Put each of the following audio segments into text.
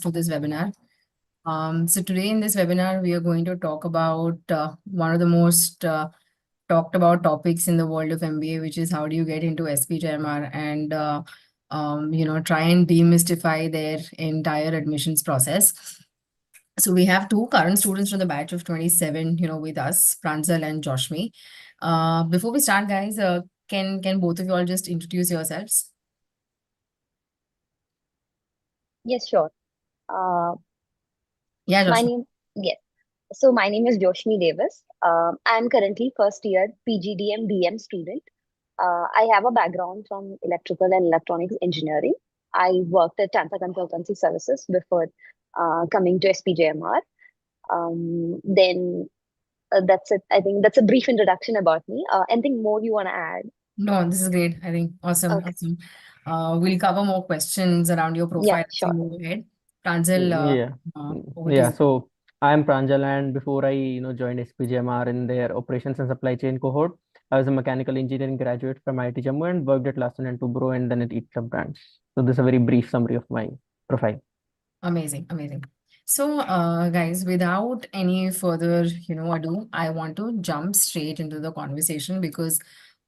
to this webinar. So today in this webinar, we are going to talk about one of the most talked about topics in the world of MBA, which is how do you get into SPJIMR and try and demystify their entire admissions process. So we have two current students from the batch of 27, with us, Pranzal and Joshmi. Before we start, guys, can both of you all just introduce yourselves? Yes, sure. Uh, Yeah, my Joshmi. name, yes. So my name is Joshmi Davis. I'm currently first year PGDM BM student. I have a background from electrical and electronics engineering. I worked at Tata Consultancy Services before coming to SPJMR. Then that's it. I think that's a brief introduction about me. Anything more you want to add? No, this is great. I think awesome, Okay. awesome. We'll cover more questions around your Yeah, profile as we sure. move ahead. Pranzal, Yeah, over to yeah. you. So I'm Pranjal, and before I joined SPJMR in their operations and supply chain cohort, I was a mechanical engineering graduate from IIT Jammu and worked at Larsen and Toubro and then at each of brands. So this is a very brief summary of my profile. Amazing, amazing. So, guys, without any further, ado, I want to jump straight into the conversation because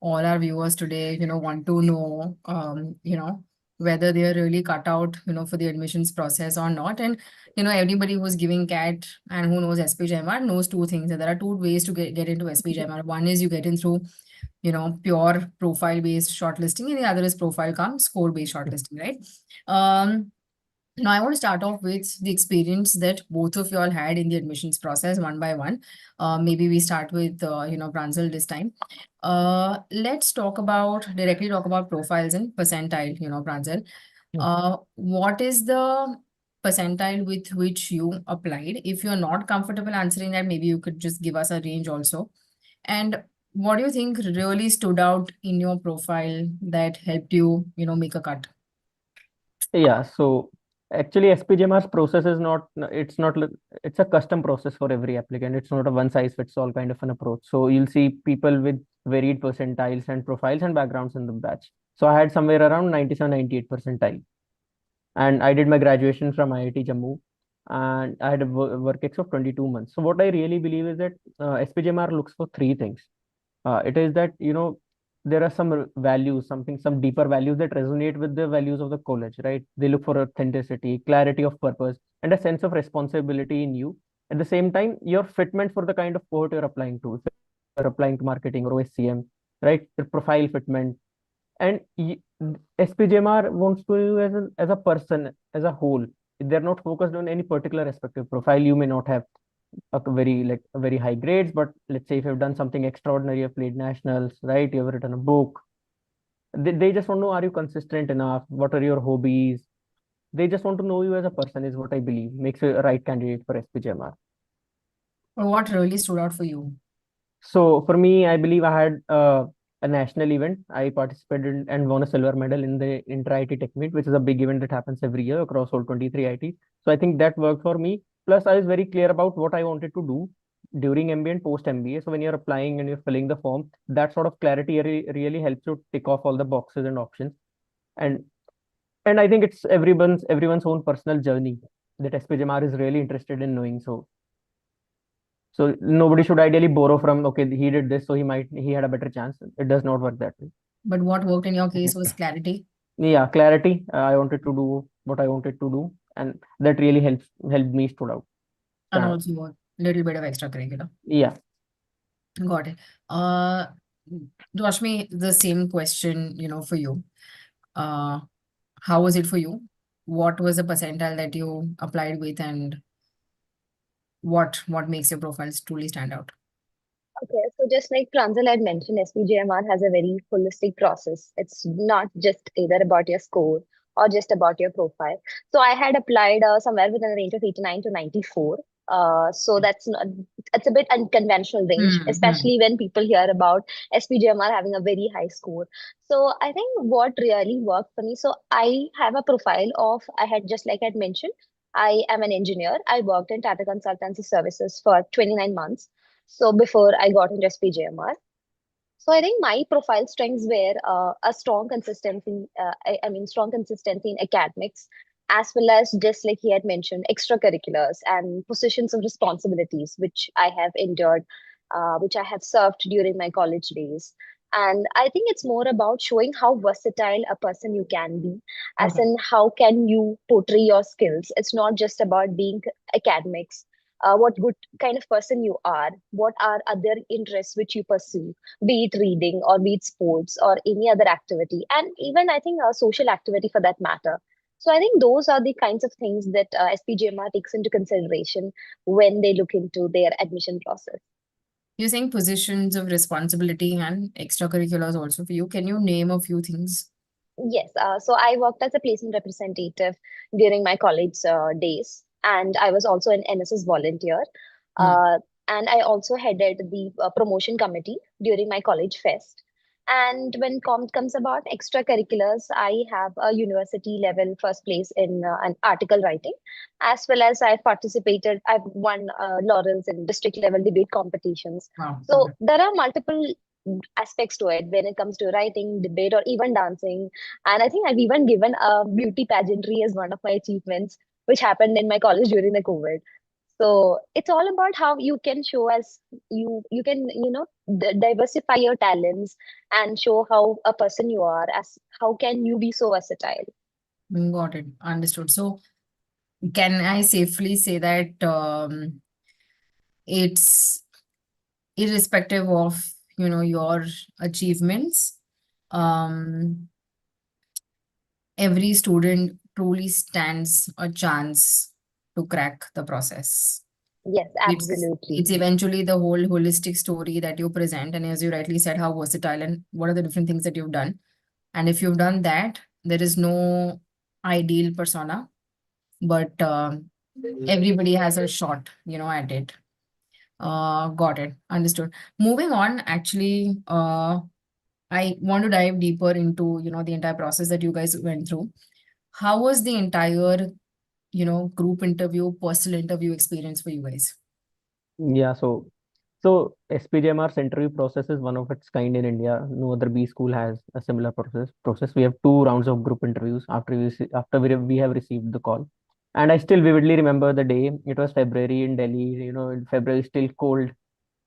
all our viewers today, want to know, whether they are really cut out, for the admissions process or not. And, everybody who's giving CAT and who knows SPJIMR knows two things. That there are two ways to get into SPJIMR. One is you get in through, pure profile-based shortlisting, and the other is profile come score-based shortlisting, right? Now, I want to start off with the experience that both of you all had in the admissions process one by one. Maybe we start with, Pranzal this time. Let's directly talk about profiles and percentile, Pranzal. What is the percentile with which you applied? If you're not comfortable answering that, maybe you could just give us a range also. And what do you think really stood out in your profile that helped you, make a cut? Yeah, so actually SPJMR's process is it's a custom process for every applicant. It's not a one size fits all kind of an approach. So you'll see people with varied percentiles and profiles and backgrounds in the batch. So I had somewhere around 97, 98 percentile. And I did my graduation from IIT Jammu, and I had a work ex of 22 months. So what I really believe is that SPJMR looks for three things. It is that there are some values, some deeper values that resonate with the values of the college, right? They look for authenticity, clarity of purpose, and a sense of responsibility in you. At the same time, your fitment for the kind of cohort you're applying to. If you're applying to marketing or OSCM, right? Your profile fitment, and SPJMR wants to you as a person, as a whole. They're not focused on any particular aspect of profile. You may not have a very high grades, but let's say if you've done something extraordinary, you've played nationals, right? You've written a book. They just want to know, are you consistent enough? What are your hobbies? They just want to know you as a person, is what I believe makes you a right candidate for SPJMR. Or what really stood out for you? So for me, I believe I had a national event. I participated in and won a silver medal in the Inter-IT Tech Meet, which is a big event that happens every year across all 23 ITs. So I think that worked for me. Plus, I was very clear about what I wanted to do during MBA and post MBA. So when you're applying and you're filling the form, that sort of clarity really helps you tick off all the boxes and options. And and I think it's everyone's own personal journey that SPJMR is really interested in knowing. So nobody should ideally borrow from, okay, he did this, so he had a better chance. It does not work that way. But what worked in your case was clarity. Yeah, clarity. I wanted to do what I wanted to do, and that really helped me stood out. And Stand out. also a little bit of extracurricular. Yeah. Got it. Joshmi, the same question, for you. How was it for you? What was the percentile that you applied with, and what makes your profiles truly stand out? Okay, so just like Pranzal had mentioned, SPJMR has a very holistic process. It's not just either about your score or just about your profile. So I had applied somewhere within a range of 89 to 94. So it's a bit unconventional range, Mm-hmm. especially when people hear about SPJMR having a very high score. So I think what really worked for me, so I have a profile of, I had just like I'd mentioned, I am an engineer. I worked in Tata Consultancy Services for 29 months. So before I got into SPJMR. So I think my profile strengths were a strong consistency. I mean, strong consistency in academics, as well as, just like he had mentioned, extracurriculars and positions of responsibilities, which I have endured, which I have served during my college days. And I think it's more about showing how versatile a person you can be, as Okay. in how can you portray your skills. It's not just about being academics. What good kind of person you are, what are other interests which you pursue, be it reading or be it sports or any other activity, and even I think a social activity for that matter. So I think those are the kinds of things that SPJIMR takes into consideration when they look into their admission process. You're saying positions of responsibility and extracurriculars also for you. Can you name a few things? Yes, so I worked as a placement representative during my college days, and I was also an NSS volunteer. Hmm. Uh, and I also headed the promotion committee during my college fest. And when comes about extracurriculars, I have a university level first place in an article writing, as well as I've participated, I've won laurels in district level debate competitions. Wow. Okay. So there are multiple aspects to it when it comes to writing, debate, or even dancing. And I think I've even given a beauty pageantry as one of my achievements, which happened in my college during the COVID. So it's all about how you can show as you can diversify your talents and show how a person you are, as how can you be so versatile. Got it. Understood. So can I safely say that it's irrespective of, your achievements, um, every student truly stands a chance to crack the process. Yes, It's absolutely. eventually the whole holistic story that you present, and as you rightly said, how versatile and what are the different things that you've done. And if you've done that, there is no ideal persona, but everybody has a shot, at it. Got it. Understood. Moving on, actually, I want to dive deeper into, the entire process that you guys went through. How was the entire, group interview, personal interview experience for you guys? Yeah, so SPJMR's interview process is one of its kind in India. No other B school has a similar process. We have two rounds of group interviews after we have received the call. And I still vividly remember the day. It was February in Delhi. In February is still cold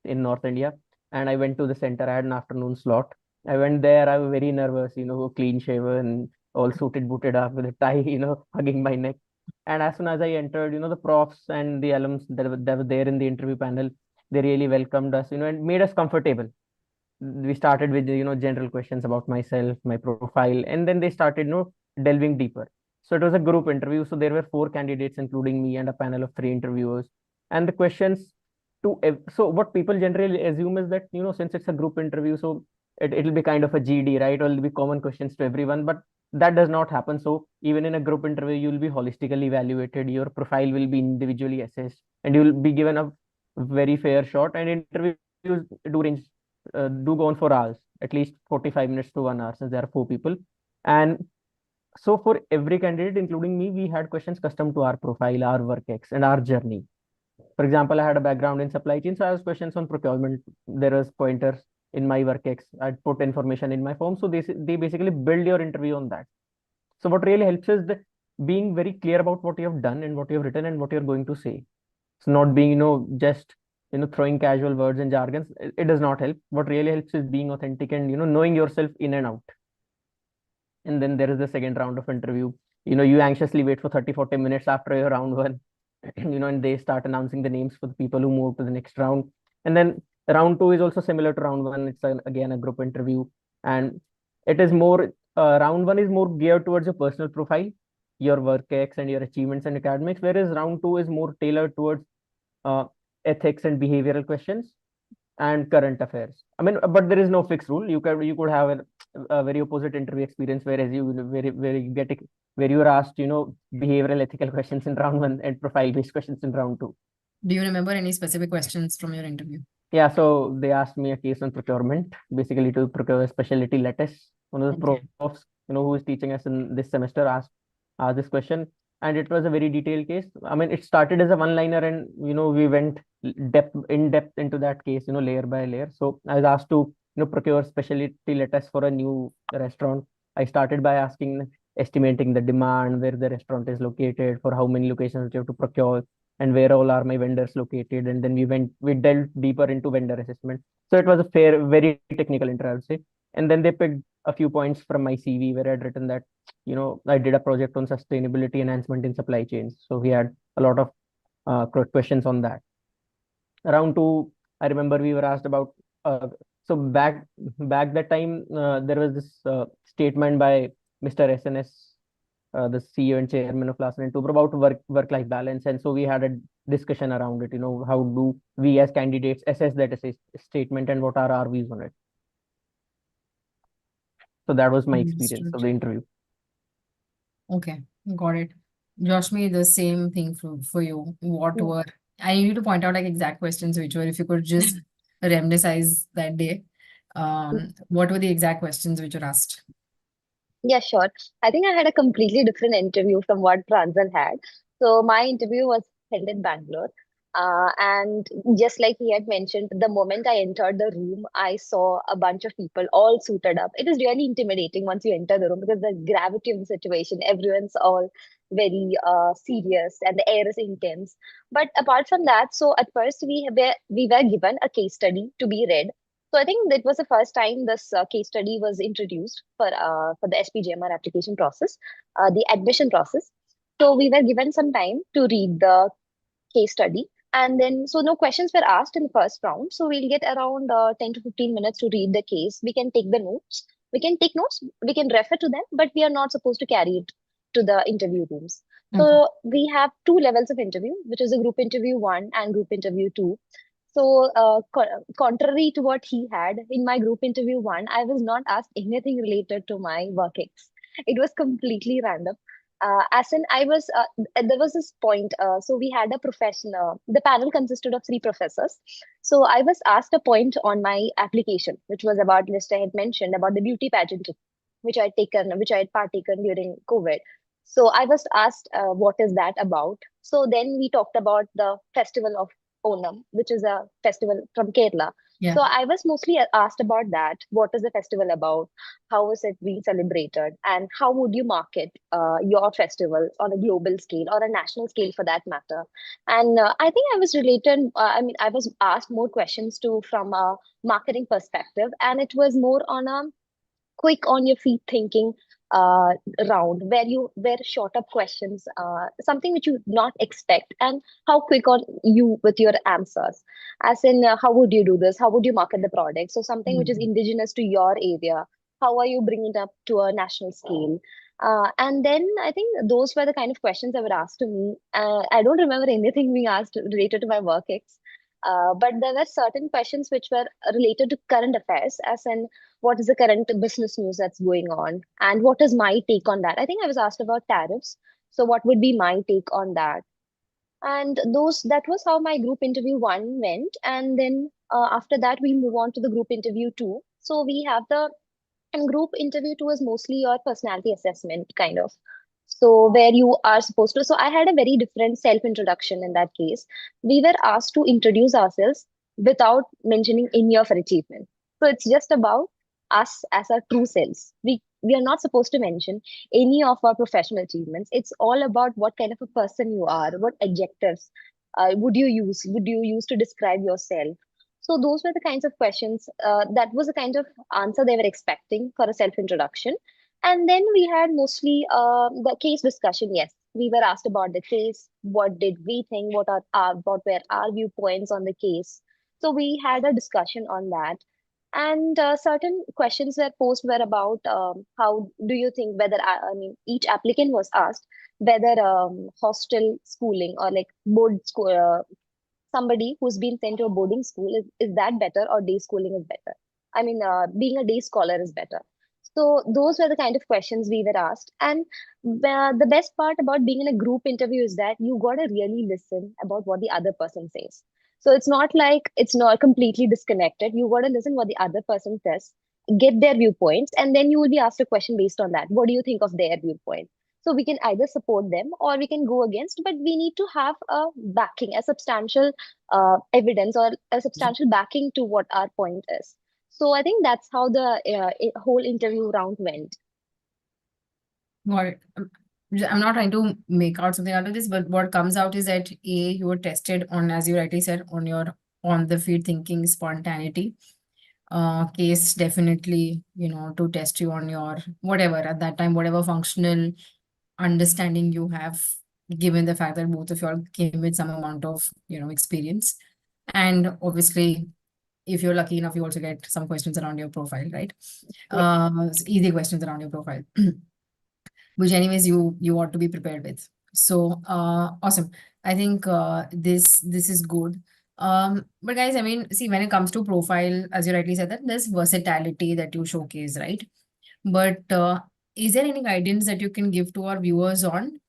in North India. And I went to the center. I had an afternoon slot. I went there. I was very nervous, clean shaven, all suited, booted up with a tie, hugging my neck. And as soon as I entered, the profs and the alums that were there in the interview panel, they really welcomed us, and made us comfortable. We started with, general questions about myself, my profile, and then they started, delving deeper. So it was a group interview. So there were four candidates, including me, and a panel of three interviewers. And the questions so what people generally assume is that, since it's a group interview, so it'll be kind of a GD, right? Or it'll be common questions to everyone, but that does not happen. So even in a group interview, you'll be holistically evaluated, your profile will be individually assessed, and you'll be given a very fair shot. And interviews do range do go on for hours, at least 45 minutes to 1 hour, since there are four people. And so for every candidate, including me, we had questions custom to our profile, our work ex, and our journey. For example, I had a background in supply chain, so I asked questions on procurement. There was pointers in my work ex. I'd put information in my form. So they basically build your interview on that. So what really helps is the being very clear about what you have done and what you have written and what you're going to say. It's not being, just throwing casual words and jargons. It does not help. What really helps is being authentic and knowing yourself in and out. And then there is the second round of interview. You anxiously wait for 30-40 minutes after your round one, and they start announcing the names for the people who move to the next round. And then round two is also similar to round one. It's again a group interview, and it is more round one is more geared towards your personal profile, your work ex and your achievements and academics, whereas round two is more tailored towards uh, ethics and behavioral questions and current affairs. I mean, but there is no fixed rule. You could have a very opposite interview experience, whereas where you are asked, behavioral ethical questions in round one and profile based questions in round two. Do you remember any specific questions from your interview? Yeah, so they asked me a case on procurement, basically to procure a specialty lettuce. One of the Okay. profs, who is teaching us in this semester asked this question, and it was a very detailed case. I mean, it started as a one-liner, and we went in depth into that case, layer by layer. So I was asked to procure specialty lettuce for a new restaurant. I started by asking estimating the demand, where the restaurant is located, for how many locations you have to procure, and where all are my vendors located. And then we delved deeper into vendor assessment. So it was a very technical interview, I would say. And then they picked a few points from my CV where I'd written that, I did a project on sustainability enhancement in supply chains. So we had a lot of questions on that. Around two, I remember we were asked about, so back that time, there was this statement by Mr. SNS, the CEO and chairman of Larsen& Toubro, about work-life balance. And so we had a discussion around it, how do we as candidates assess that statement, and what are our views on it? So that was my experience of Understood. the interview. Okay, got it. Joshmi, the same thing for you. What Yeah. were, I need to point out like exact questions which were, if you could just reminisce that day. What were the exact questions which were asked? Yeah, sure. I think I had a completely different interview from what Pranzal had. So my interview was held in Bangalore. And just like he had mentioned, the moment I entered the room, I saw a bunch of people all suited up. It is really intimidating once you enter the room because the gravity of the situation, everyone's all very serious and the air is intense. But apart from that, so at first we were given a case study to be read. So I think that was the first time this case study was introduced for the SPJIMR application process, the admission process. So we were given some time to read the case study, and then so no questions were asked in the first round. So we'll get around 10 to 15 minutes to read the case. We can take the notes. We can take notes. We can refer to them, but we are not supposed to carry it to the interview rooms. Okay. So we have two levels of interview, which is a group interview one and group interview two. So, contrary to what he had, in my group interview one, I was not asked anything related to my work ex. It was completely random. As in, there was this point. So, we had a professional, the panel consisted of three professors. So, I was asked a point on my application, which was about, list I had mentioned, about the beauty pageant, which I had partaken during COVID. So, I was asked, what is that about? So, then we talked about the festival of Onam, which is a festival from Kerala. Yeah. So I was mostly asked about that. What is the festival about? How is it being celebrated? And how would you market your festival on a global scale or a national scale for that matter? And I think I was related. I was asked more questions too from a marketing perspective, and it was more on a quick on your feet thinking uh, round where short up questions, something which you not expect, and how quick on you with your answers, as in how would you do this, how would you market the product, so something which is Mhm. indigenous to your area, how are you bringing it up to a national scale. And then I think those were the kind of questions that were asked to me. I don't remember anything being asked related to my work ex, but there were certain questions which were related to current affairs, as in what is the current business news that's going on and what is my take on that. I think I was asked about tariffs, so what would be my take on that? And those that was how my group interview one went. And then after that we move on to the group interview two. So we have the and group interview two is mostly your personality assessment kind of. So where you are supposed to. So I had a very different self introduction in that case. We were asked to introduce ourselves without mentioning any of our achievement. So it's just about us as our true selves. We are not supposed to mention any of our professional achievements. It's all about what kind of a person you are, what adjectives would you use to describe yourself. So those were the kinds of questions. That was the kind of answer they were expecting for a self-introduction. And then we had mostly the case discussion. Yes, we were asked about the case. What did we think? What were our viewpoints on the case? So we had a discussion on that. And certain questions were posed were about how do you think whether I mean each applicant was asked whether hostel schooling or like board school somebody who's been sent to a boarding school is that better or day schooling is better? I mean, being a day scholar is better. So those were the kind of questions we were asked. And the best part about being in a group interview is that you got to really listen about what the other person says. So it's not like it's not completely disconnected. You got to listen what the other person says, get their viewpoints, and then you will be asked a question based on that. What do you think of their viewpoint? So we can either support them or we can go against, but we need to have a backing, a substantial evidence or a substantial backing to what our point is. So I think that's how the whole interview round went. What I'm not trying to make out something out of this, but what comes out is that you were tested on, as you rightly said, on your on the field thinking, spontaneity. Case definitely, to test you on your whatever at that time, whatever functional understanding you have, given the fact that both of you all came with some amount of, experience. And obviously, if you're lucky enough, you also get some questions around your profile, right? Yeah. Easy questions around your profile. Which anyways you ought to be prepared with. So awesome. I think this is good. But guys, I mean, see, when it comes to profile, as you rightly said, that there's versatility that you showcase, right? But is there any guidance that you can give to our viewers on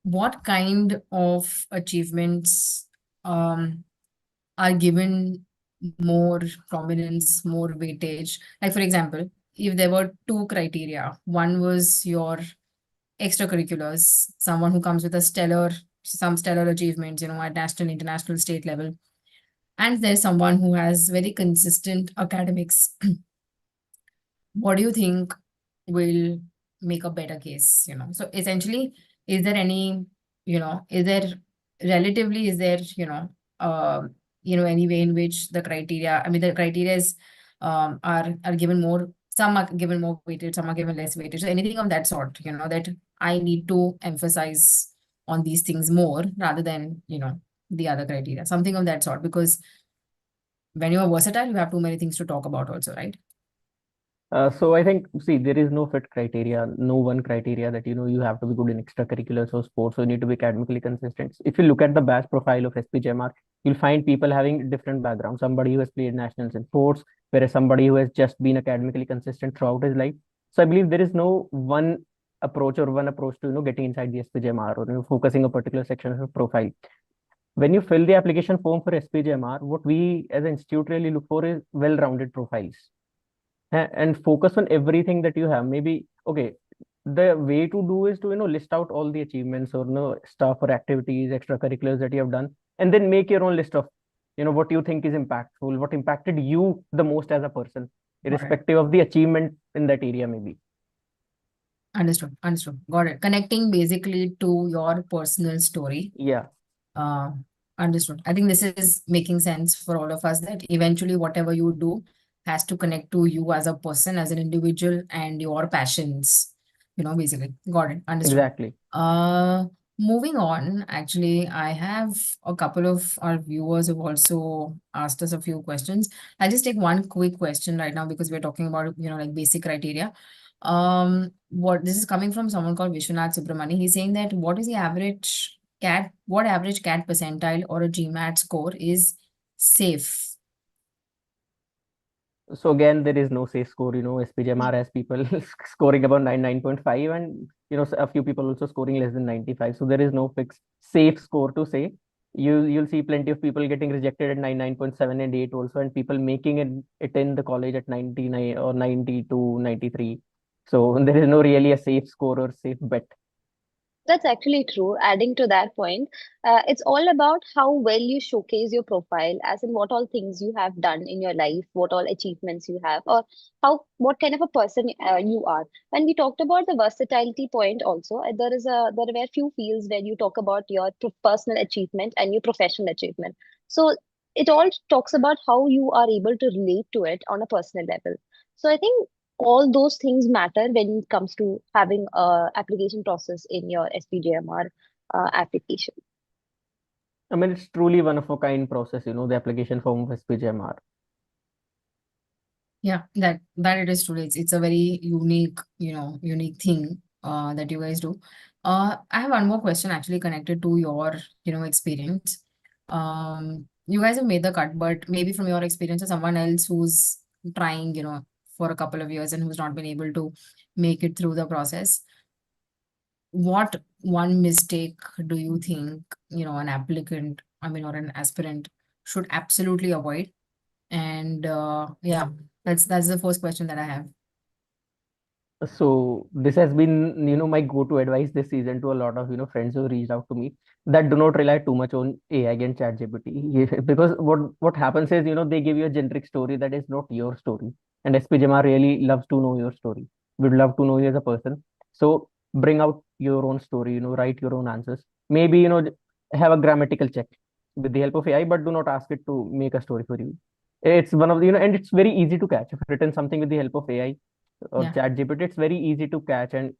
what kind of achievements are given more prominence, more weightage? Like, for example, if there were two criteria, one was your extracurriculars, someone who comes with some stellar achievements, at national, international, state level. And there's someone who has very consistent academics. What do you think will make a better case? So essentially, is there any, is there relatively, is there, any way in which the criteria, I mean, the criteria is, are given more, some are given more weighted, some are given less weighted. So anything of that sort, that I need to emphasize on these things more rather than, the other criteria, something of that sort, because when you are versatile, you have too many things to talk about also, right? So I think, see, there is no fit criteria, no one criteria that you have to be good in extracurriculars or sports. So you need to be academically consistent. If you look at the batch profile of SPJMR, you'll find people having different backgrounds. Somebody who has played nationals in sports, whereas somebody who has just been academically consistent throughout his life. So I believe there is no one approach to getting inside the SPJMR or focusing a particular section of a profile. When you fill the application form for SPJMR, what we as an institute really look for is well-rounded profiles and focus on everything that you have. Maybe, okay, the way to do is to list out all the achievements or stuff or activities, extracurriculars that you have done, and then make your own list of what you think is impactful, what impacted you the most as a person, Got it. irrespective of the achievement in that area. Maybe. Understood. Understood. Got it. Connecting basically to your personal story. Yeah, Uh, Understood. I think this is making sense for all of us that eventually whatever you do has to connect to you as a person, as an individual, and your passions, basically. Got it. Understood. exactly. Uh, Moving on, actually, I have a couple of our viewers who've also asked us a few questions. I'll just take one quick question right now because we're talking about, like basic criteria. What this is coming from someone called Vishwanath Subramani. He's saying that what average CAT percentile or a GMAT score is safe? So again, there is no safe score. SPJMR has people scoring about 9.5, and a few people also scoring less than 95. So there is no fixed safe score to say. You'll see plenty of people getting rejected at 9.7 and 8 also, and people making it in the college at 99 or 92, 93. So there is no really a safe score or safe bet. That's actually true. Adding to that point, it's all about how well you showcase your profile, as in what all things you have done in your life, what all achievements you have, or what kind of a person you are. When we talked about the versatility point, also there were few fields where you talk about your personal achievement and your professional achievement. So it all talks about how you are able to relate to it on a personal level. So I think all those things matter when it comes to having a application process in your SPJMR application. I mean, it's truly one of a kind process, the application form of SPJMR. Yeah, that it is true. It's a very unique, unique thing that you guys do. I have one more question actually connected to your, experience. You guys have made the cut, but maybe from your experience or someone else who's trying, for a couple of years and who's not been able to make it through the process, what one mistake do you think, an applicant, I mean, or an aspirant should absolutely avoid? And yeah, that's the first question that I have. So this has been, my go-to advice this season to a lot of, friends who reached out to me, that do not rely too much on AI and ChatGPT. Because what happens is, they give you a generic story that is not your story. And SPJMR really loves to know your story. We'd love to know you as a person. So bring out your own story, write your own answers. Maybe, have a grammatical check with the help of AI, but do not ask it to make a story for you. It's one of the, and it's very easy to catch. If you've written something with the help of AI or Yeah. chat GPT, it's very easy to catch, and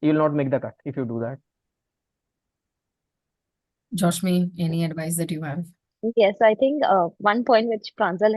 you'll not make the cut if you do that. Joshmi, any advice that you have? Yes, I think one point which Pranzal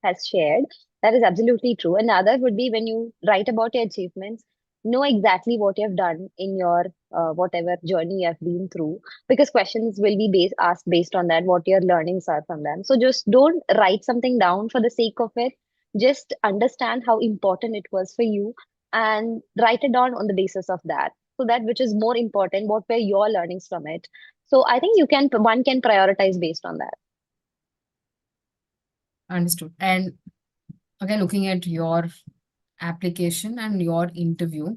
has shared, that is absolutely true. Another would be when you write about your achievements, know exactly what you have done in your whatever journey you have been through, because questions will be asked based on that, what your learnings are from them. So just don't write something down for the sake of it. Just understand how important it was for you and write it down on the basis of that. So that which is more important, what were your learnings from it? So I think one can prioritize based on that. Understood. And again, looking at your application and your interview,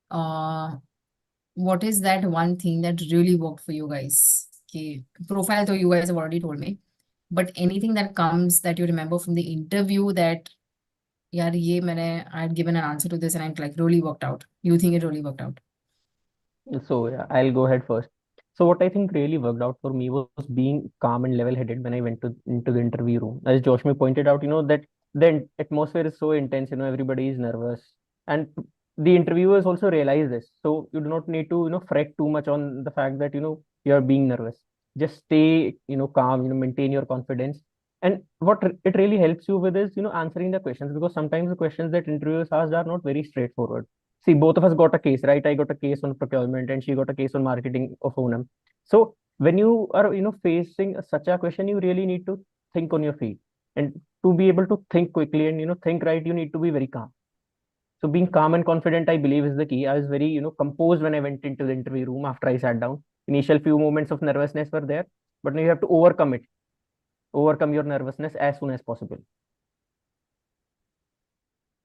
what is that one thing that really worked for you guys? Okay, profile, though you guys have already told me, but anything that comes that you remember from the interview that, yaar, I had given an answer to this and it like really worked out. You think it really worked out? So yeah, I'll go ahead first. So what I think really worked out for me was being calm and level-headed when I went into the interview room. As Joshmi pointed out, that the atmosphere is so intense, everybody is nervous. And the interviewers also realize this. So you do not need to, fret too much on the fact that, you're being nervous. Just stay, calm, maintain your confidence. And what it really helps you with is, answering the questions, because sometimes the questions that interviewers ask are not very straightforward. See, both of us got a case, right? I got a case on procurement and she got a case on marketing of Onam. So when you are, facing such a question, you really need to think on your feet. And to be able to think quickly and, think right, you need to be very calm. So being calm and confident, I believe, is the key. I was very, composed when I went into the interview room after I sat down. Initial few moments of nervousness were there, but now you have to overcome it, overcome your nervousness as soon as possible.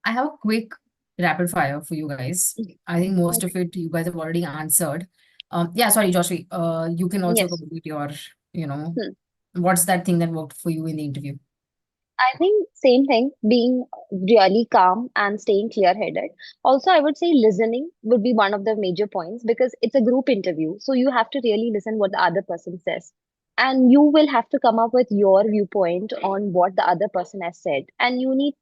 I have a quick rapid fire for you guys. I think most of it you guys have already answered. Yeah, sorry, Joshua. You can also Yes. complete your, you know, Hmm. what's that thing that worked for you in the interview? I think same thing, being really calm and staying clear-headed. Also, I would say listening would be one of the major points because it's a group interview. So you have to really listen what the other person says. And you will have to come up with your viewpoint on what the other person has said. And you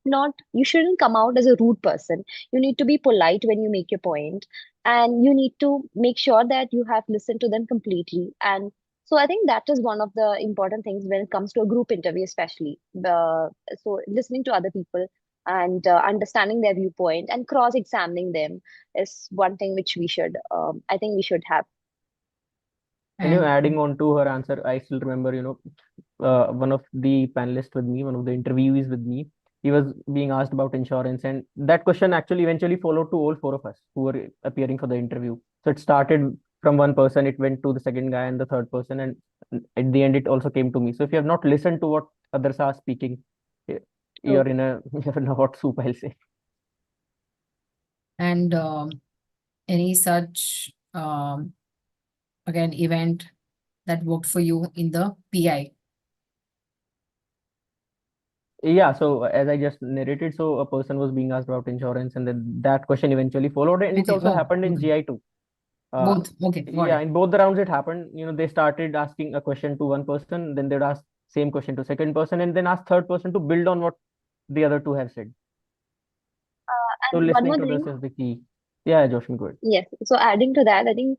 shouldn't come out as a rude person. You need to be polite when you make your point. And you need to make sure that you have listened to them completely. And so I think that is one of the important things when it comes to a group interview, especially so listening to other people and understanding their viewpoint and cross-examining them is one thing which I think we should have. And And adding on to her answer, I still remember, one of the panelists with me, one of the interviewees with me, he was being asked about insurance, and that question actually eventually followed to all four of us who were appearing for the interview. So it started from one person, it went to the second guy and the third person, and at the end, it also came to me. So if you have not listened to what others are speaking, y- True. you're in a you're in a hot soup, I'll say. and any such again event that worked for you in the PI? Yeah, so as I just narrated, so a person was being asked about insurance, and then that question eventually followed, and it Okay. also Oh, happened in okay. GI too. Uh, Both. Okay, got yeah, it. in both the rounds it happened. They started asking a question to one person, then they'd ask same question to second person, and then ask third person to build on what the other two have said. So And one listening more to this thing. is the key. Yeah, Joshmi, good. Yes. So adding to that, I think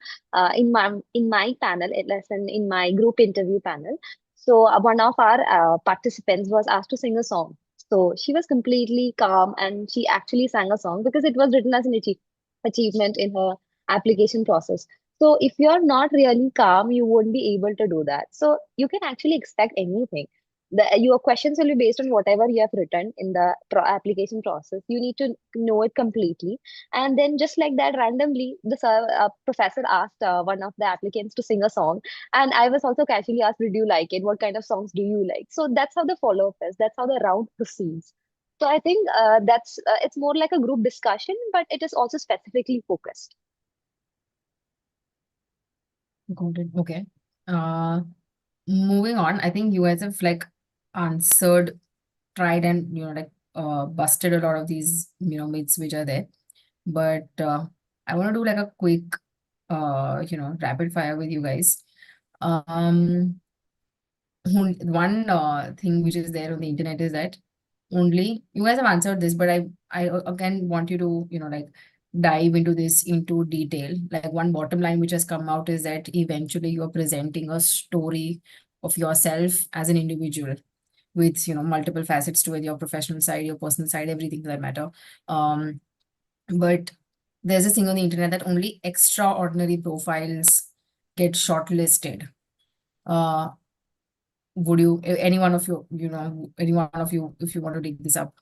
in my panel, lesson in my group interview panel, so one of our participants was asked to sing a song. So she was completely calm and she actually sang a song because it was written as an achievement in her application process. So if you're not really calm, you won't be able to do that. So you can actually expect anything. Your questions will be based on whatever you have written in the application process. You need to know it completely, and then just like that, randomly, the professor asked one of the applicants to sing a song. And I was also casually asked, did you like it? What kind of songs do you like? So that's how the follow-up is. That's how the round proceeds. So I think it's more like a group discussion, but it is also specifically focused. Got it. Okay. Uh, moving on, I think you guys have like answered, tried and busted a lot of these, myths which are there. But I want to do like a quick, rapid fire with you guys. Um, one thing which is there on the internet is that only you guys have answered this, but I again want you to, like dive into this into detail. Like one bottom line which has come out is that eventually you are presenting a story of yourself as an individual with, multiple facets to it, your professional side, your personal side, everything for that matter. Um, but there's this thing on the internet that only extraordinary profiles get shortlisted. Uh, would you, any one of you, any one of you, if you want to take this up?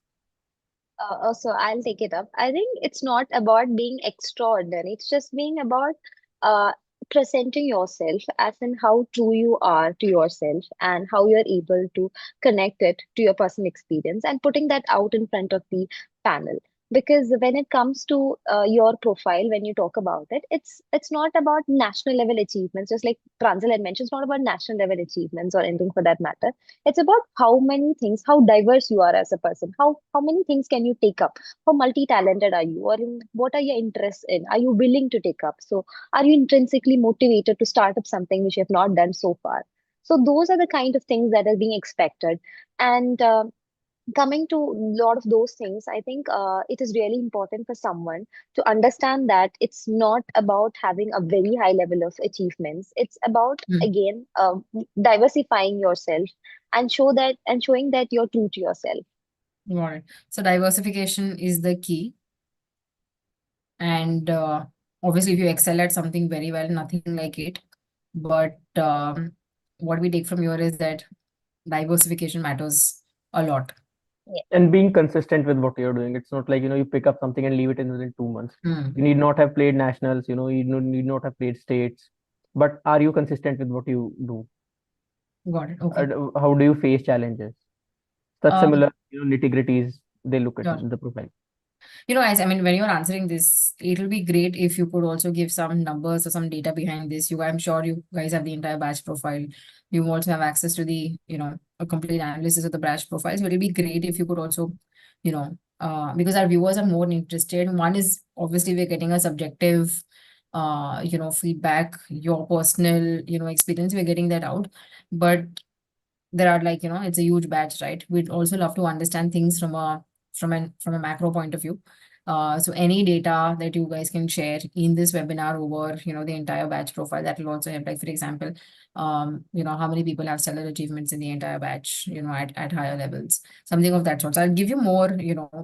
So I'll take it up. I think it's not about being extraordinary. It's just being about uh, presenting yourself as in how true you are to yourself and how you're able to connect it to your personal experience and putting that out in front of the panel. Because when it comes to your profile, when you talk about it, it's not about national level achievements. Just like Pranzal had mentioned, it's not about national level achievements or anything for that matter. It's about how many things, how diverse you are as a person, how many things can you take up, how multi-talented are you, or in what are your interests in? Are you willing to take up? So are you intrinsically motivated to start up something which you have not done so far? So those are the kind of things that are being expected. And coming to a lot of those things, I think it is really important for someone to understand that it's not about having a very high level of achievements. It's about, Hmm. again, diversifying yourself and showing that you're true to yourself. Got it. So diversification is the key. And obviously, if you excel at something very well, nothing like it. But what we take from here is that diversification matters a lot. Yeah. And being consistent with what you're doing. It's not like, you pick up something and leave it in within 2 months. Hmm. You need not have played nationals, need not have played states, but are you consistent with what you do? Got it. Okay. How do you face challenges? Such Um, similar, nitty-gritties they look at sure. in the profile. As I mean, when you're answering this, it'll be great if you could also give some numbers or some data behind this. I'm sure you guys have the entire batch profile. You also have access to the, a complete analysis of the batch profile. So it'll be great if you could also, because our viewers are more interested. One is obviously we're getting a subjective, feedback, your personal, experience. We're getting that out, but there are like, it's a huge batch, right? We'd also love to understand things from a macro point of view. So any data that you guys can share in this webinar over, the entire batch profile, that will also help. Like for example, how many people have stellar achievements in the entire batch, at higher levels, something of that sort. So I'll give you more,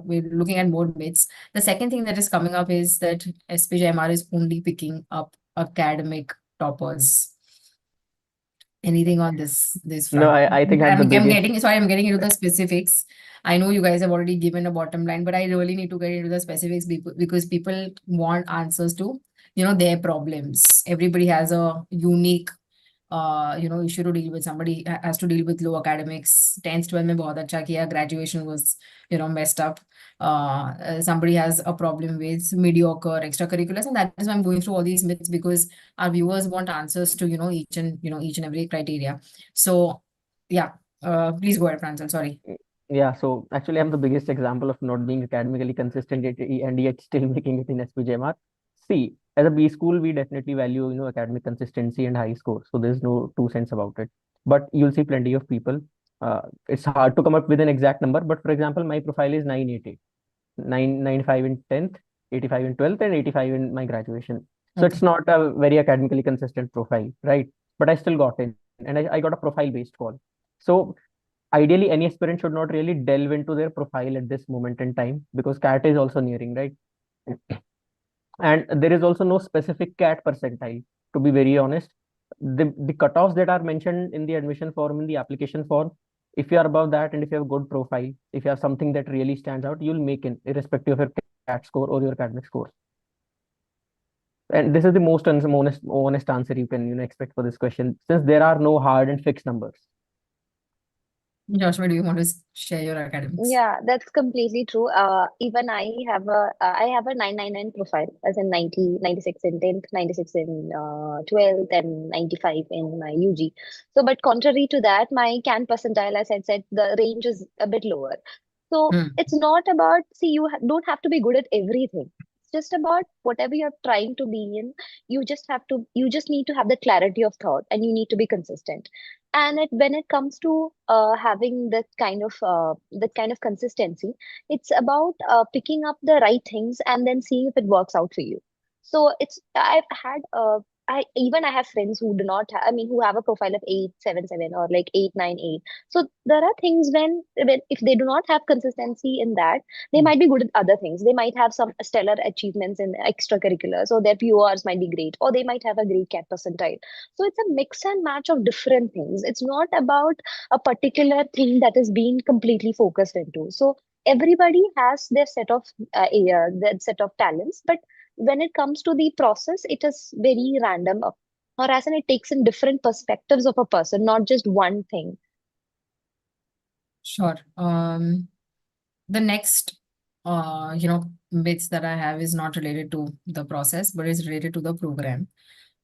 we're looking at more bits. The second thing that is coming up is that SPJIMR is only picking up academic toppers. Anything on this No, front? I think I'm the I'm biggest. getting, sorry, I'm getting into the specifics. I know you guys have already given a bottom line, but I really need to get into the specifics because people want answers to, their problems. Everybody has a unique issue to deal with. Somebody has to deal with low academics. 10th 12th में बहुत अच्छा किया, graduation was messed up. Somebody has a problem with mediocre extracurriculars, and that is why I'm going through all these myths, because our viewers want answers to each and every criteria. So yeah, please go ahead, Pranzal. Sorry. Yeah, so actually, I'm the biggest example of not being academically consistent and yet still making it in SPJMR. See, as a B school, we definitely value, academic consistency and high scores. So there's no two cents about it. But you'll see plenty of people. It's hard to come up with an exact number. But for example, my profile is 988, 995 in 10th, 85 in 12th, and 85 in my graduation. So Okay. it's not a very academically consistent profile, right? But I still got in, and I got a profile-based call. So ideally any aspirant should not really delve into their profile at this moment in time because cat is also nearing, right? And there is also no specific cat percentile, to be very honest. The cutoffs that are mentioned in the admission form, in the application form, if you are above that and if you have a good profile, if you have something that really stands out, you'll make in irrespective of your cat score or your academic score. And this is the most honest answer you can expect for this question, since there are no hard and fixed numbers. Joshua, do you want to share your academics? Yeah, that's completely true. Even I have a 999 profile, as in 90, 96 in 10th, 96 in 12th, and 95 in my UG. So, but contrary to that, my CAN percentile, as I said, the range is a bit lower. So Hmm. it's not about, see, don't have to be good at everything. It's just about whatever you're trying to be in. You just need to have the clarity of thought, and you need to be consistent. And when it comes to having that kind of consistency, it's about picking up the right things and then seeing if it works out for you. So I have friends who do not I mean, who have a profile of 877 or like 898. So there are things when if they do not have consistency in that, they might be good at other things. They might have some stellar achievements in extracurriculars, or their PORs might be great, or they might have a great cat percentile. So it's a mix and match of different things. It's not about a particular thing that is being completely focused into. So everybody has their set of talents, but when it comes to the process, it is very random, or as in it takes in different perspectives of a person, not just one thing. Sure. The next, bits that I have is not related to the process, but is related to the program.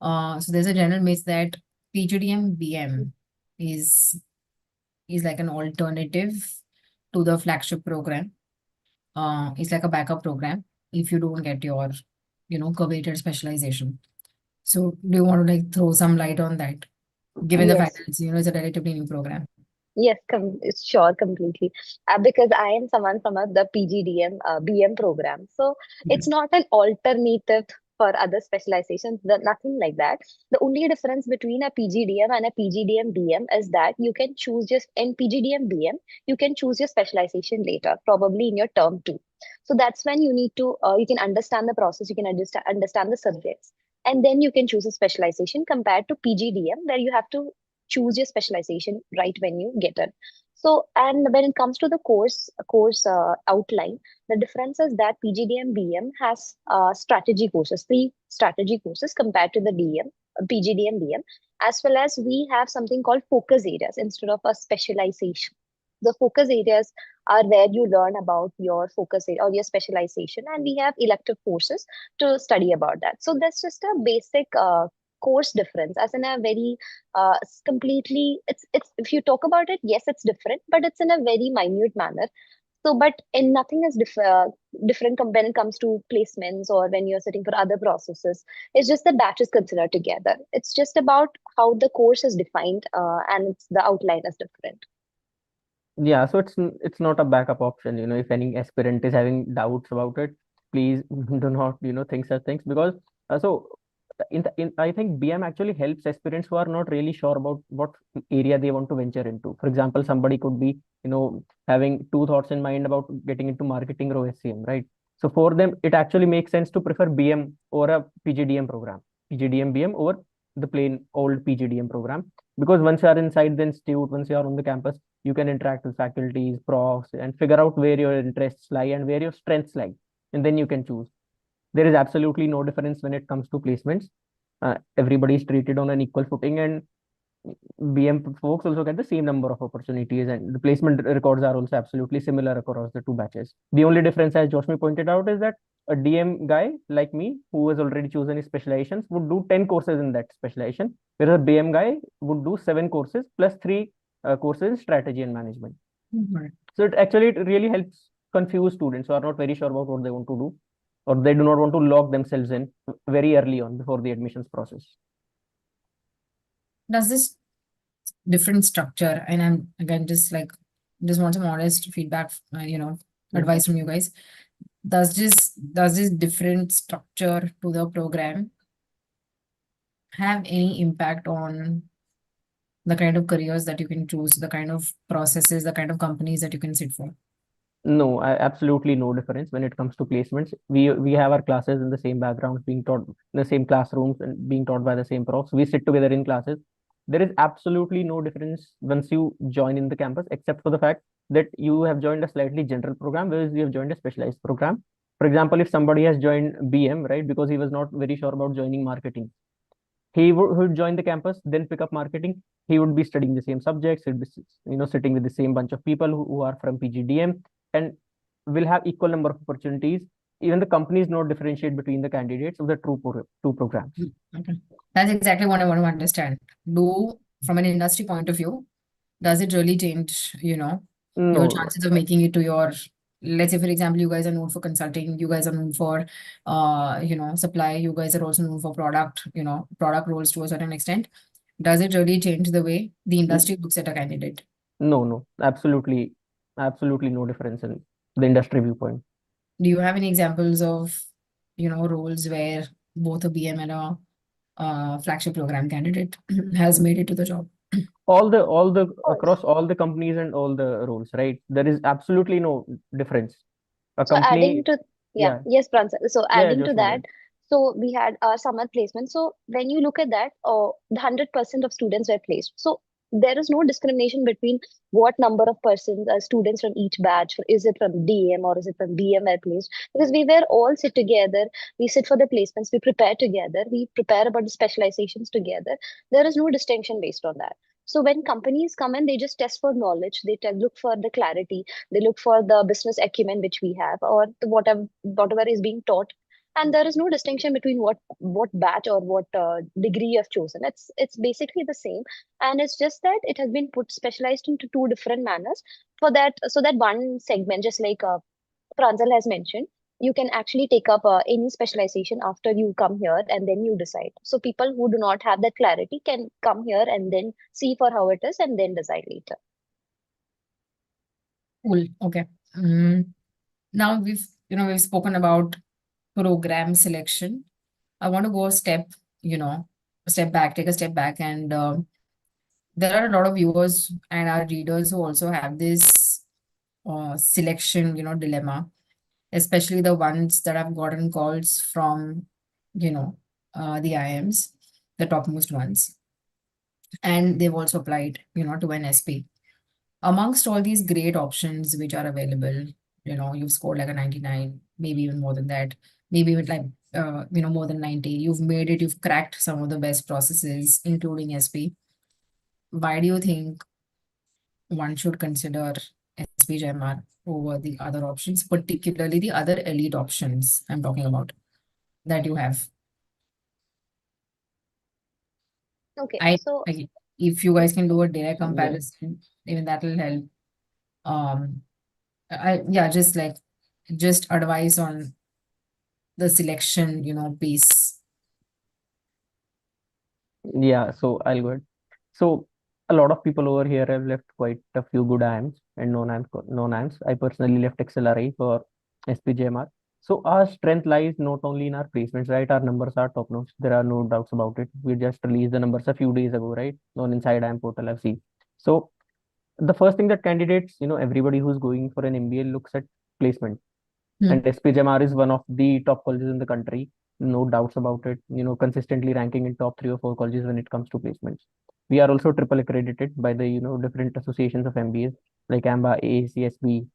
So there's a general myth that PGDM BM is like an alternative to the flagship program. It's like a backup program if you don't get your, coveted specialization. So do you want to like throw some light on that, given the fact Yes. that it's a relatively new program? Yes, sure, completely. Because I am someone from the PGDM BM program. So it's Mhm. not an alternative for other specializations, nothing like that. The only difference between a PGDM and a PGDM BM is that you can choose just in PGDM BM, you can choose your specialization later, probably in your term two. So that's when you can understand the process, you can understand the subjects, and then you can choose a specialization compared to PGDM, where you have to choose your specialization right when you get it. So, and when it comes to the course outline, the difference is that PGDM BM has strategy courses, three strategy courses compared to the DM, PGDM BM, as well as we have something called focus areas instead of a specialization. The focus areas are where you learn about your focus area or your specialization, and we have elective courses to study about that. So that's just a basic course difference, as in a very completely it's if you talk about it, yes, it's different, but it's in a very minute manner. So but in nothing is different when it comes to placements or when you're sitting for other processes. It's just the batch is considered together. It's just about how the course is defined, and the outline is different. Yeah, so it's not a backup option. If any aspirant is having doubts about it, please do not think such things, because so in I think BM actually helps aspirants who are not really sure about what area they want to venture into. For example, somebody could be having two thoughts in mind about getting into marketing or SCM, right? So for them, it actually makes sense to prefer BM or a PGDM program, PGDM BM over the plain old PGDM program, because once you are inside the institute, once you are on the campus, you can interact with faculties, profs, and figure out where your interests lie and where your strengths lie, and then you can choose. There is absolutely no difference when it comes to placements. Everybody is treated on an equal footing, and BM folks also get the same number of opportunities, and the placement records are also absolutely similar across the two batches. The only difference, as Joshmi pointed out, is that a DM guy like me, who has already chosen his specializations, would do 10 courses in that specialization, whereas a BM guy would do 7 courses plus 3 courses in strategy and management. Mhm. So it really helps confuse students who are not very sure about what they want to do, or they do not want to lock themselves in very early on before the admissions process. Does this different structure, and I'm again just want some honest feedback, Mhm. advice from you guys. Does this different structure to the program have any impact on the kind of careers that you can choose, the kind of processes, the kind of companies that you can sit for? No, absolutely no difference when it comes to placements. We have our classes in the same backgrounds, being taught in the same classrooms and being taught by the same profs. We sit together in classes. There is absolutely no difference once you join in the campus, except for the fact that you have joined a slightly general program, whereas you have joined a specialized program. For example, if somebody has joined BM, right, because he was not very sure about joining marketing, he would join the campus, then pick up marketing. He would be studying the same subjects. He'd be sitting with the same bunch of people who are from PGDM, and will have equal number of opportunities. Even the companies not differentiate between the candidates of the two programs. Okay. That's exactly what I want to understand. From an industry point of view, does it really change, your No, chances of making it to your let's say, for example, you guys are known for consulting, you guys are known for, supply, you guys are also known for product, product roles to a certain extent. Does it really change the way the industry looks at a candidate? No, absolutely no difference in the industry viewpoint. Do you have any examples of, roles where both a BM and a flagship program candidate has made it to the job? All the course. across all the companies and all the roles, right? There is absolutely no difference. A So adding company, to, yeah, yeah, yes, Pranzal. So yeah, adding to Joshmi, that, so we had our summer placement. So when you look at that, the 100% of students were placed. So there is no discrimination between what number of persons, students from each batch. Is it from DM or is it from BM were placed? Because we were all sit together. We sit for the placements. We prepare together. We prepare about the specializations together. There is no distinction based on that. So when companies come in, they just test for knowledge. They look for the clarity, they look for the business acumen which we have, or whatever is being taught, and there is no distinction between what batch or what degree you have chosen. It's basically the same, and it's just that it has been put specialized into two different manners for that, so that one segment, just like Pranjal has mentioned, you can actually take up any specialization after you come here and then you decide. So people who do not have that clarity can come here and then see for how it is and then decide later. Cool. Okay. Now we've spoken about program selection. I want to go a step back, take a step back, and there are a lot of viewers and our readers who also have this selection, dilemma, especially the ones that have gotten calls from, the IMs, the topmost ones, and they've also applied, to an SP. Amongst all these great options which are available, you've scored like a 99, maybe even more than that, maybe even like, more than 90. You've made it, you've cracked some of the best processes, including SP. Why do you think one should consider SPJIMR over the other options, particularly the other elite options I'm talking about that you have? Okay, I, so if you guys can do a direct yeah. comparison, even that will help. Um, yeah, just advice on the selection, piece. Yeah, so I'll go ahead. So a lot of people over here have left quite a few good IMs and non-IMs. I personally left XLRI for SPJMR. So our strength lies not only in our placements, right? Our numbers are top notch. There are no doubts about it. We just released the numbers a few days ago, right? On Inside IM portal, I've seen. So the first thing that candidates, everybody who's going for an MBA looks at placement. Hmm. And SPJMR is one of the top colleges in the country, no doubts about it. Consistently ranking in top 3 or 4 colleges when it comes to placements. We are also triple accredited by the different associations of MBAs like AMBA, AACSB,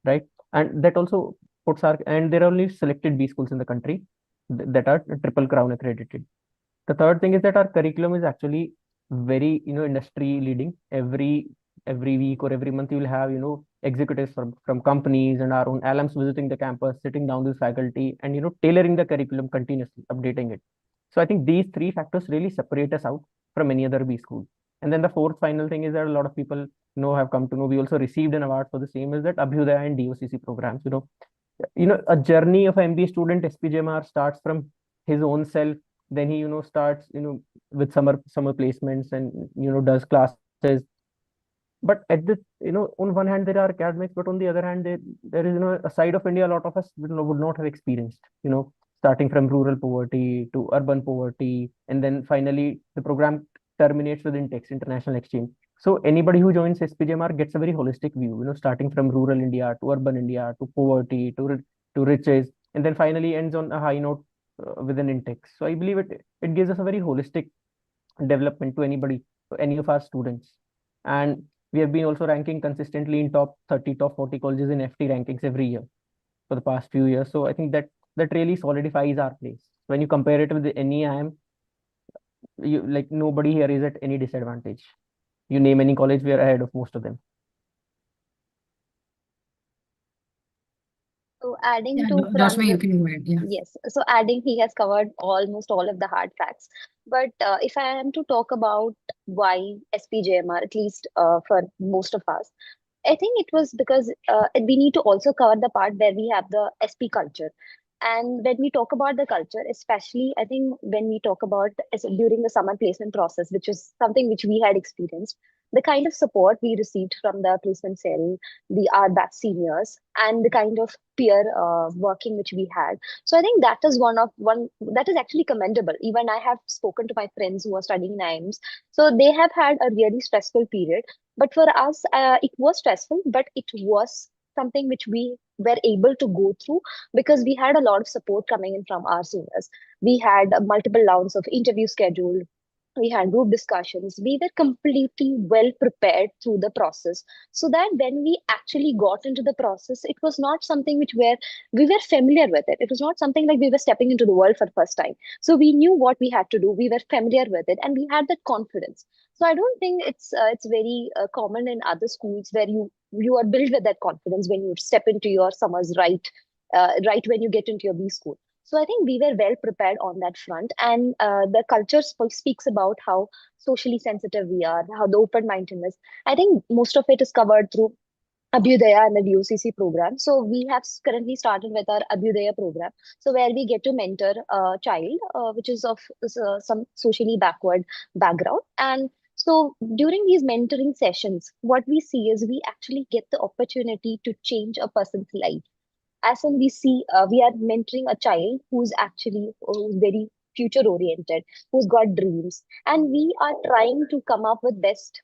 right? And that also puts our, and there are only selected B schools in the country that are triple crown accredited. The third thing is that our curriculum is actually very, industry leading. Every week or every month, you will have, executives from companies and our own alums visiting the campus, sitting down with faculty, and tailoring the curriculum continuously, updating it. So I think these three factors really separate us out from any other B school. And then the fourth final thing is that a lot of people have come to know. We also received an award for the same, is that Abhyudaya and DOCC programs. A journey of an MBA student, SPJMR starts from his own self. Then he starts with summer placements and does classes. But at the on one hand there are academics, but on the other hand there is a side of India a lot of us would not have experienced, starting from rural poverty to urban poverty, and then finally the program terminates with Intex, international exchange. So anybody who joins SPJMR gets a very holistic view, starting from rural India to urban India to poverty to riches, and then finally ends on a high note with an Intex. So I believe it gives us a very holistic development to anybody, to any of our students. And we have been also ranking consistently in top 30, top 40 colleges in FT rankings every year for the past few years. So I think that really solidifies our place. When you compare it with any IM, you like nobody here is at any disadvantage. You name any college, we are ahead of most of them. so adding Yeah, to Joshmi, you Pranjal, can go ahead. Yeah. yes. So adding, he has covered almost all of the hard facts. But if I am to talk about why SPJMR, at least for most of us, I think it was because we need to also cover the part where we have the SP culture. And when we talk about the culture, especially, I think when we talk about during the summer placement process, which is something which we had experienced, the kind of support we received from the placement cell, our batch seniors, and the kind of peer working which we had. So I think that is one that is actually commendable. Even I have spoken to my friends who are studying in IIMs, so they have had a really stressful period, but for us, it was stressful, but it was something which we were able to go through because we had a lot of support coming in from our seniors. We had multiple rounds of interview scheduled. We had group discussions. We were completely well prepared through the process, so that when we actually got into the process, it was not something which where we were familiar with it. It was not something like we were stepping into the world for the first time. So we knew what we had to do. We were familiar with it, and we had that confidence. So I don't think it's very common in other schools where you are built with that confidence when you step into your summers, right when you get into your B school. So I think we were well prepared on that front, and the culture speaks about how socially sensitive we are, how the open mindedness. I think most of it is covered through Abhyudaya and the VOCC program. So we have currently started with our Abhyudaya program. So where we get to mentor a child, which is of some socially backward background. And so during these mentoring sessions, what we see is we actually get the opportunity to change a person's life. As in we see, we are mentoring a child who's actually who's very future oriented, who's got dreams, and we are trying to come up with best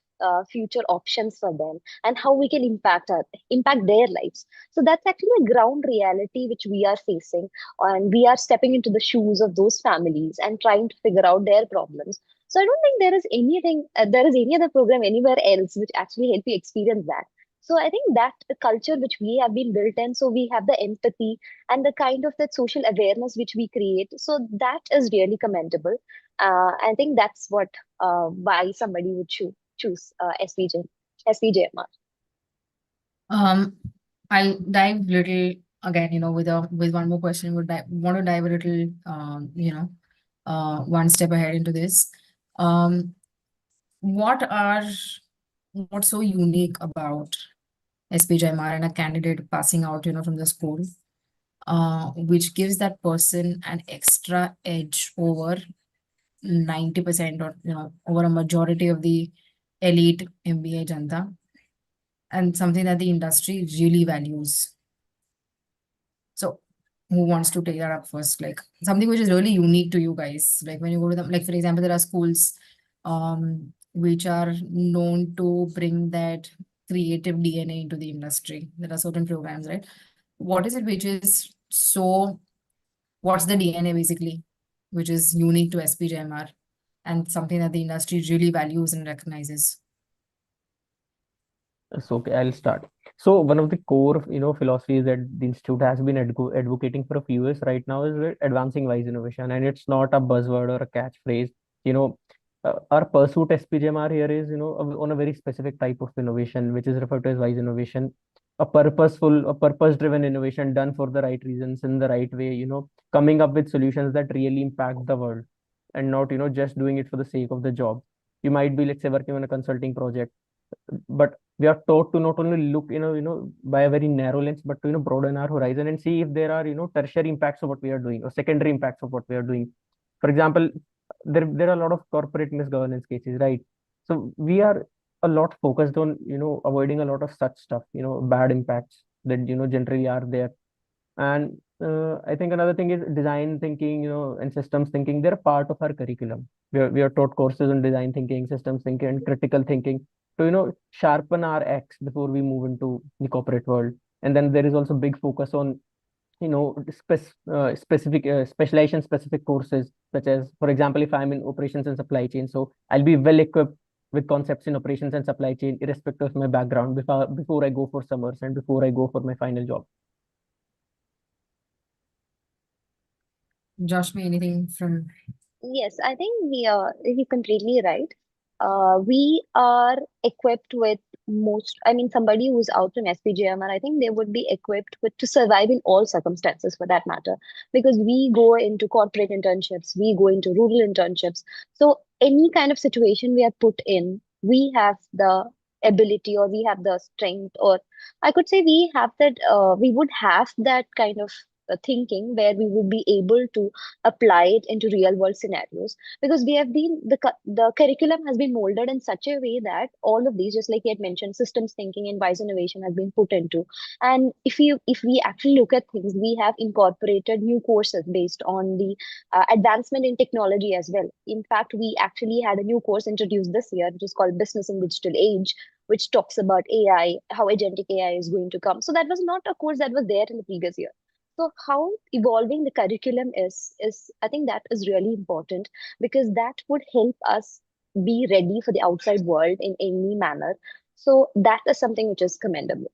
future options for them and how we can impact their lives. So that's actually a ground reality which we are facing, and we are stepping into the shoes of those families and trying to figure out their problems. So I don't think there is any other program anywhere else which actually help you experience that. So I think that the culture which we have been built in, so we have the empathy and the kind of that social awareness which we create. So that is really commendable. I think that's what why somebody would choose SPJMR. Um, I'll dive little again, with one more question. Want to dive a little, one step ahead into this. Um, what are what's so unique about SPJIMR and a candidate passing out, from the school, which gives that person an extra edge over 90% or over a majority of the elite MBA Janta, and something that the industry really values. So who wants to take that up first? Like something which is really unique to you guys. Like when you go to them, like for example, there are schools which are known to bring that creative DNA into the industry. There are certain programs, right? What is it which is so, what's the DNA basically, which is unique to SPJMR and something that the industry really values and recognizes? So, okay, I'll start. So one of the core, philosophies that the institute has been advocating for a few years right now is advancing wise innovation, and it's not a buzzword or a catchphrase. You know, our pursuit SPGMR here is, on a very specific type of innovation, which is referred to as wise innovation, a purpose-driven innovation done for the right reasons in the right way. Coming up with solutions that really impact the world, and not, just doing it for the sake of the job. You might be, let's say, working on a consulting project, but we are taught to not only look, by a very narrow lens, but to, broaden our horizon and see if there are, tertiary impacts of what we are doing or secondary impacts of what we are doing. For example, there are a lot of corporate misgovernance cases, right? So we are a lot focused on, avoiding a lot of such stuff, bad impacts that, generally are there. And I think another thing is design thinking, and systems thinking. They're a part of our curriculum. We are taught courses on design thinking, systems thinking, and critical thinking to, sharpen our axe before we move into the corporate world. And then there is also big focus on, specific specialization specific courses, such as, for example, if I'm in operations and supply chain, so I'll be well equipped with concepts in operations and supply chain, irrespective of my background, before I go for summers and before I go for my final job. Joshmi, anything from? Yes, I think you're completely right. We are equipped with I mean, somebody who's out from SPGMR, I think they would be equipped with to survive in all circumstances for that matter. Because we go into corporate internships, we go into rural internships. So any kind of situation we are put in, we have the ability, or we have the strength, or I could say we have that, we would have that kind of thinking where we would be able to apply it into real world scenarios, because we have been the curriculum has been molded in such a way that all of these, just like you had mentioned, systems thinking and wise innovation has been put into. And if we actually look at things, we have incorporated new courses based on the advancement in technology as well. In fact, we actually had a new course introduced this year, which is called Business in Digital Age, which talks about AI, how agentic AI is going to come. So that was not a course that was there in the previous year. So how evolving the curriculum is I think that is really important, because that would help us be ready for the outside world in any manner. So that is something which is commendable.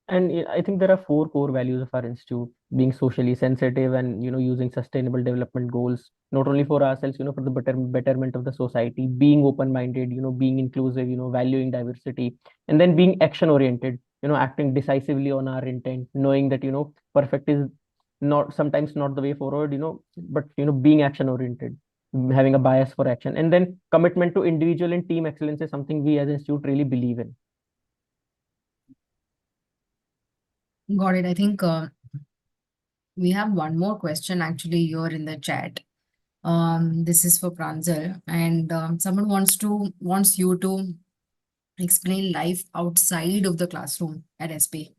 And I think there are four core values of our institute: being socially sensitive and using sustainable development goals, not only for ourselves, for the betterment of the society; being open-minded, being inclusive, valuing diversity; and then being action-oriented, acting decisively on our intent, knowing that perfect is not sometimes not the way forward, but being action-oriented, having a bias for action, and then commitment to individual and team excellence is something we as an institute really believe in. Got it. I think we have one more question actually here in the chat. This is for Pranzal, and someone wants you to explain life outside of the classroom at SP.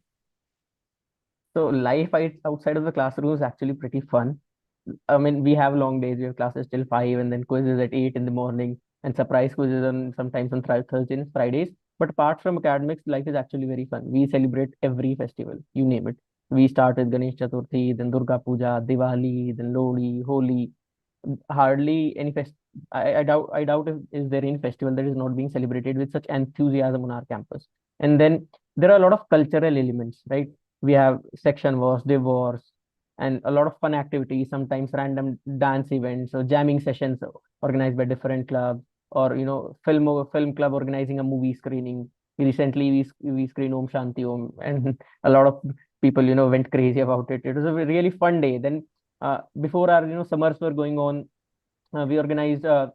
So life outside of the classroom is actually pretty fun. I mean, we have long days. We have classes till 5, and then quizzes at 8 in the morning, and surprise quizzes on sometimes on Thursdays and Fridays. But apart from academics, life is actually very fun. We celebrate every festival, you name it. We start with Ganesh Chaturthi, then Durga Puja, Diwali, then Lodi, Holi. Hardly any I doubt if is there any festival that is not being celebrated with such enthusiasm on our campus. And then there are a lot of cultural elements, right? We have section wars, divorce, and a lot of fun activities, sometimes random dance events or jamming sessions organized by different clubs, or film club organizing a movie screening. Recently we screened Om Shanti Om, and a lot of people went crazy about it. It was a really fun day. Then before our summers were going on, we organized a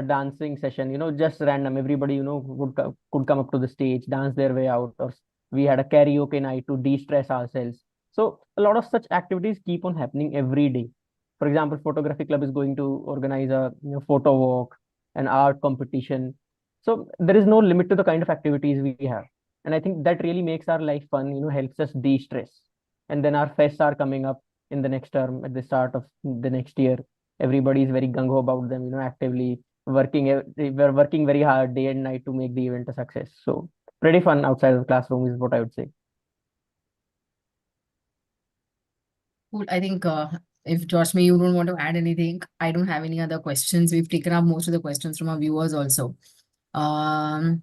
dancing session, just random. Everybody could come up to the stage, dance their way out, or we had a karaoke night to de-stress ourselves. So a lot of such activities keep on happening every day. For example, photography club is going to organize a photo walk, an art competition. So there is no limit to the kind of activities we have, and I think that really makes our life fun, helps us de-stress. And then our fests are coming up in the next term, at the start of the next year. Everybody is very gung ho about them, actively working. We're working very hard day and night to make the event a success. So pretty fun outside of the classroom is what I would say. Cool. I think if Joshmi, you don't want to add anything, I don't have any other questions. We've taken up most of the questions from our viewers also. Um,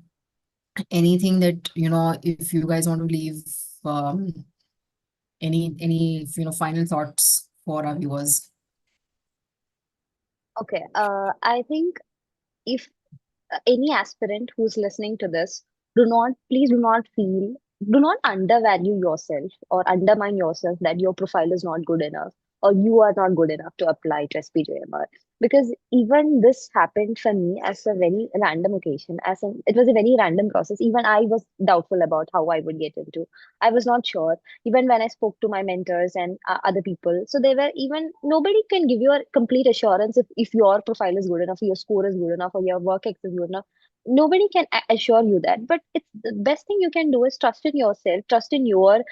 anything that, if you guys want to leave, any final thoughts for our viewers? Okay, I think if any aspirant who's listening to this, please do not undervalue yourself or undermine yourself that your profile is not good enough or you are not good enough to apply to SPJIMR. Because even this happened for me as a very random occasion, it was a very random process. Even I was doubtful about how I would get into. I was not sure. Even when I spoke to my mentors and other people, so they were even nobody can give you a complete assurance if your profile is good enough, your score is good enough, or your work ethic is good enough. Nobody can assure you that, but it's the best thing you can do is trust in yourself, trust in your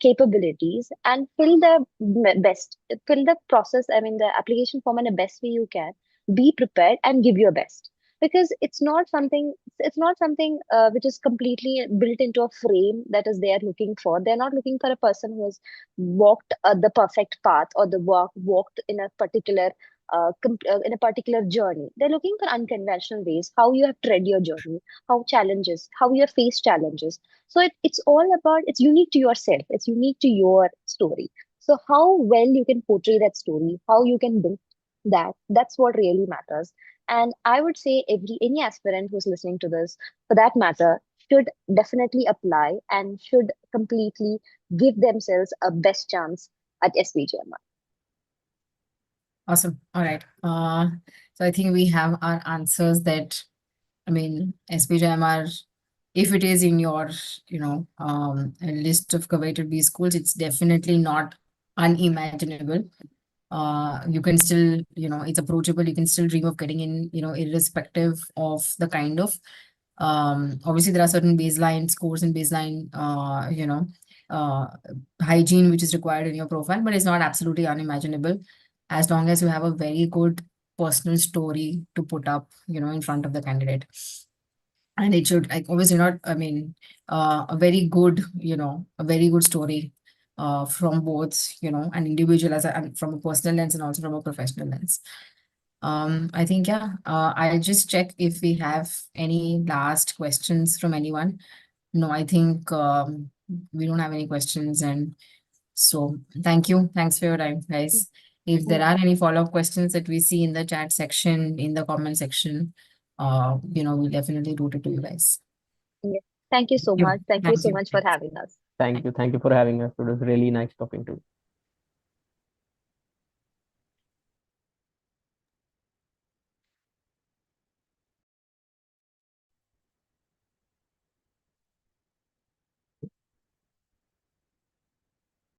capabilities, and fill the process, I mean the application form in the best way you can. Be prepared and give your best, because it's not something which is completely built into a frame that is they're looking for. They're not looking for a person who has walked the perfect path, or walked in a particular in a particular journey. They're looking for unconventional ways, how you have tread your journey, how you have faced challenges. So it's all about, it's unique to yourself, it's unique to your story. So how well you can portray that story, how you can build that's what really matters. And I would say any aspirant who's listening to this, for that matter, should definitely apply and should completely give themselves a best chance at SPJIMR. Awesome. All right. So I think we have our answers that, I mean, SPJIMR if it is in your, list of coveted B schools, it's definitely not unimaginable. You can still, it's approachable. You can still dream of getting in, irrespective of the kind of, obviously there are certain baseline scores and baseline, uh, hygiene which is required in your profile, but it's not absolutely unimaginable as long as you have a very good personal story to put up, in front of the candidate. And it should, like, obviously not, I mean, a very good, a very good story from both, an individual and from a personal lens and also from a professional lens. I think, yeah, I'll just check if we have any last questions from anyone. No, I think we don't have any questions. And so thank you. Thanks for your time, guys. If there Yeah. are any follow-up questions that we see in the chat section, in the comment section, we'll definitely route it to you guys. Yeah. Thank you so Thank you. much. Thank you Thank so you. much for having us. Thank you for having us. It was really nice talking to you.